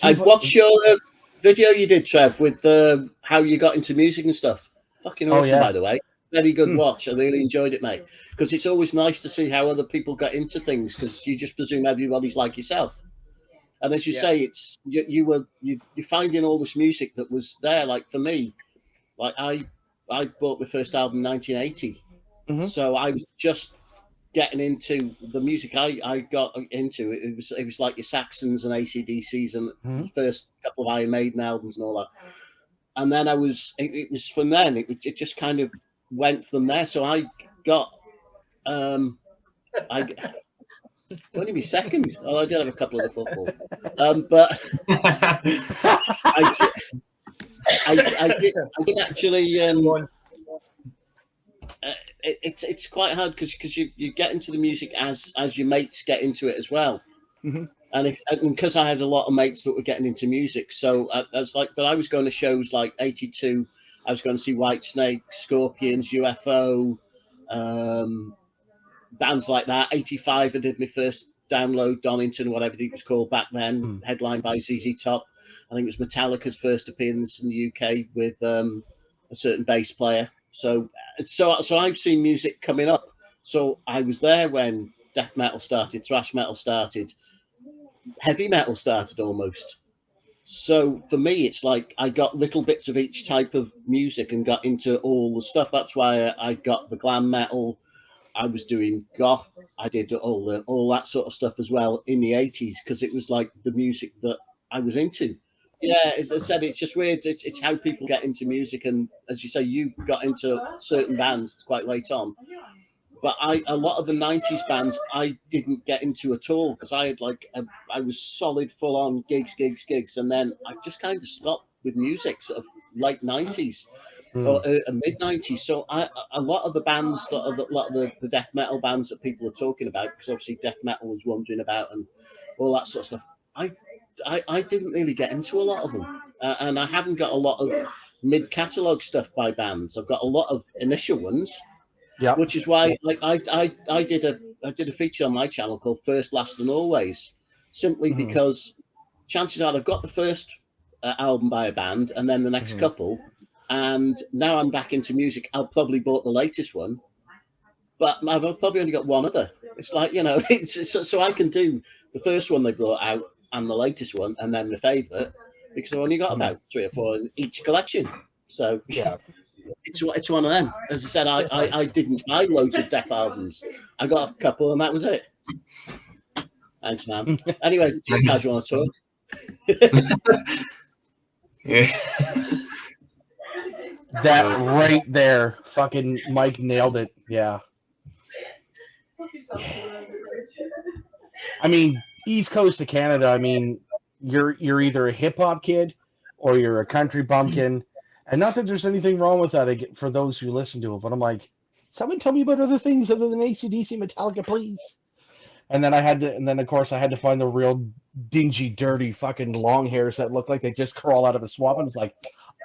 I watched your video you did, Trev, with how you got into music and stuff. Fucking awesome, by the way. Very good watch. I really enjoyed it, mate. Because it's always nice to see how other people get into things. Because you just presume everybody's like yourself. And as you say, it's you're finding all this music that was there. Like for me, like I bought my first album in 1980, so I was just getting into the music I got into. It was like your Saxons and AC/DCs and the first couple of Iron Maiden albums and all that. And then it was from then. It just kind of went from there. So I got only my second. Oh, I did have a couple of the football, but I did actually. It's quite hard because you get into the music as your mates get into it as well. And because I had a lot of mates that were getting into music, so I was like, but I was going to shows like 82. I was going to see Whitesnake, Scorpions, UFO, bands like that. 85, I did my first download, Donington, whatever it was called back then, headlined by ZZ Top. I think it was Metallica's first appearance in the UK with a certain bass player. So I've seen music coming up. So I was there when death metal started, thrash metal started, heavy metal started almost. So for me, it's like I got little bits of each type of music and got into all the stuff. That's why I got the glam metal. I was doing goth. I did all that sort of stuff as well in the 80s because it was like the music that I was into. Yeah, as I said, it's just weird. It's how people get into music, and as you say, you got into certain bands quite late on. But a lot of the 90s bands I didn't get into at all because I had I was solid full on gigs, and then I just kind of stopped with music sort of late 90s or mid 90s. So a lot of the bands, a lot of the death metal bands that people are talking about, because obviously death metal was wandering about and all that sort of stuff. I didn't really get into a lot of them, and I haven't got a lot of mid catalogue stuff by bands. I've got a lot of initial ones. Yeah, which is why I did a feature on my channel called First, Last, and Always, simply because chances are I've got the first album by a band and then the next couple, and now I'm back into music. I'll probably bought the latest one, but I've probably only got one other. It's like it's so I can do the first one they brought out and the latest one, and then the favourite because I've only got about 3 or 4 in each collection. So yeah. It's one of them. As I said, I didn't buy loads of death albums. I got a couple, and that was it. Thanks, man. Anyway, do you guys want to talk? Yeah. That right there, fucking Mike nailed it. Yeah. I mean, East Coast of Canada. I mean, you're either a hip hop kid or you're a country bumpkin. And not that there's anything wrong with that for those who listen to it, but I'm like, someone tell me about other things other than AC/DC, Metallica, please. And then of course, I had to find the real dingy, dirty, fucking long hairs that look like they just crawl out of a swamp. And it's like,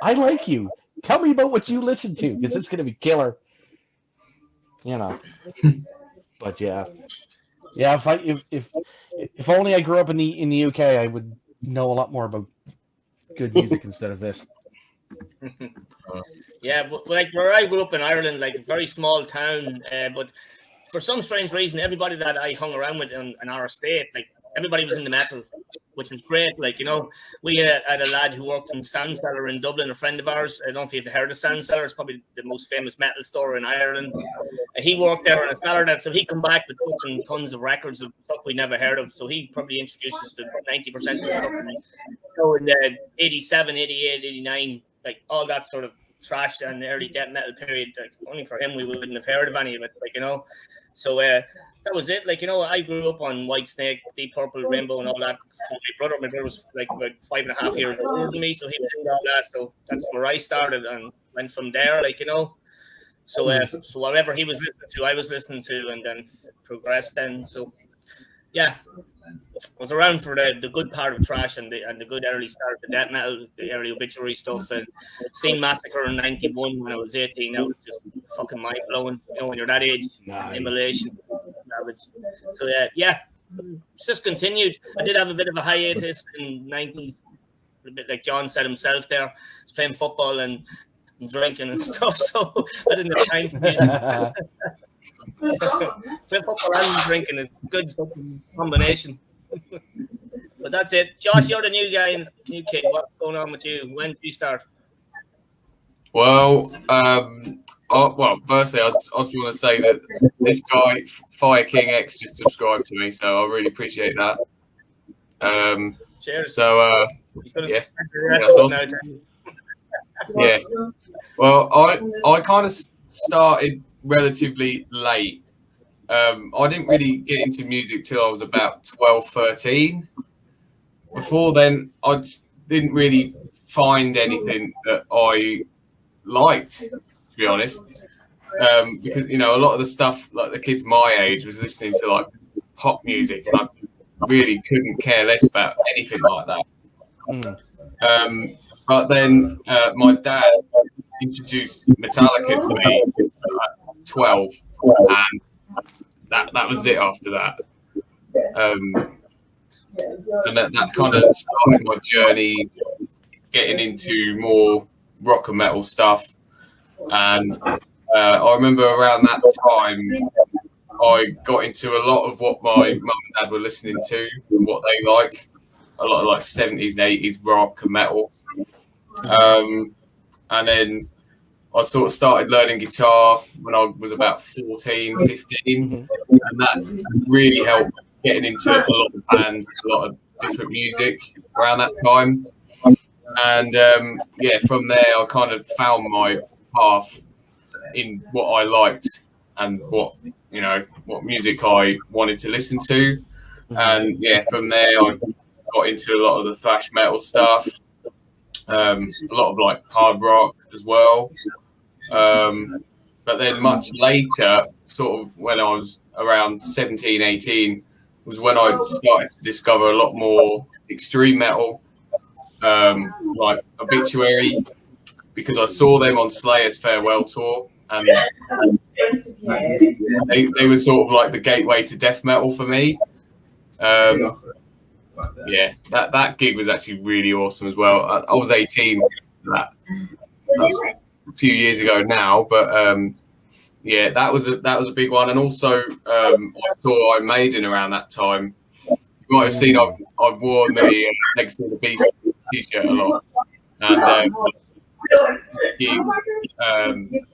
I like you. Tell me about what you listen to, because it's gonna be killer. But yeah. If only I grew up in the UK, I would know a lot more about good music instead of this. Yeah, but like where I grew up in Ireland, like a very small town, but for some strange reason, everybody that I hung around with in our estate, like everybody was in the metal, which was great. Like, we had a lad who worked in Sound Cellar in Dublin, a friend of ours. I don't know if you've heard of Sound Cellar. It's probably the most famous metal store in Ireland. He worked there on a Saturday, so he come back with fucking tons of records of stuff we never heard of. So he probably introduced us to 90% of the stuff. So in 87, 88, 89, like all that sort of trash and early death metal period, like only for him we wouldn't have heard of any of it, So that was it. Like, I grew up on Whitesnake, Deep Purple, Rainbow, and all that. My brother was like about 5.5 years older than me, so he was into all that. So that's where I started and went from there. So whatever he was listening to, I was listening to, and then it progressed. Then yeah. I was around for the good part of thrash and the good early start of the death metal, the early obituary stuff, and seeing Massacre in 91 when I was 18. That was just fucking mind blowing. When you're that age, nice. Immolation, savage. So yeah, it's just continued. I did have a bit of a hiatus in '90s, a bit like John said himself there. I was playing football and drinking and stuff, so I didn't have time for music. Playing football and drinking is a good combination. But that's it. Josh, you're the new guy, new kid. What's going on with you? When did you start? Well, firstly, I just want to say that this guy, Fire King X, just subscribed to me, so I really appreciate that. Cheers. So, He's going to yeah. the rest of us now. Yeah. Well, I kind of started relatively late. I didn't really get into music till I was about 12, 13. Before then, I just didn't really find anything that I liked, to be honest. Because, you know, a lot of the stuff, like the kids my age, was listening to like pop music, and I really couldn't care less about anything like that. But then my dad introduced Metallica to me at 12, and that was it after that. And that kind of started my journey getting into more rock and metal stuff. And I remember around that time, I got into a lot of what my mum and dad were listening to and what they like. A lot of like 70s, 80s rock and metal. And then I sort of started learning guitar when I was about 14, 15. And that really helped getting into a lot of bands, a lot of different music around that time. And from there, I kind of found my path in what I liked and what music I wanted to listen to. And from there, I got into a lot of the thrash metal stuff, a lot of like hard rock as well. But then much later, sort of when I was around 17, 18, was when I started to discover a lot more extreme metal, like Obituary, because I saw them on Slayer's farewell tour, and they were sort of like the gateway to death metal for me. That gig was actually really awesome as well. I was 18 that was a few years ago now, but that was a big one. And also I saw Iron Maiden around that time. You might have seen I've worn the Legacy of the Beast t-shirt a lot, and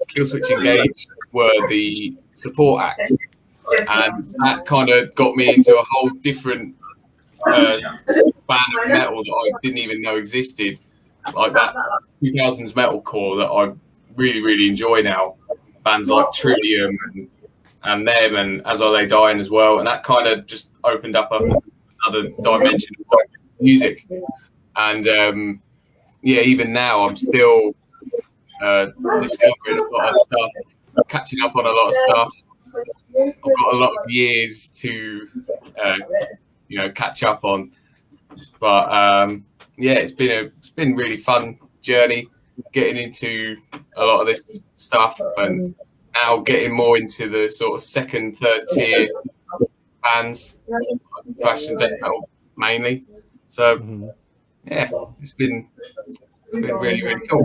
Killswitch Engage were the support act, and that kind of got me into a whole different band of metal that I didn't even know existed, like that 2000s metalcore that I really, really enjoy now. Bands like Trivium and them, and As I Lay Dying as well, and that kind of just opened up another dimension of music. And even now I'm still discovering a lot of stuff, catching up on a lot of stuff. I've got a lot of years to catch up on, but it's been a really fun journey getting into a lot of this stuff, and now getting more into the sort of second, third tier bands, thrash and death metal mainly. So it's been really, really cool.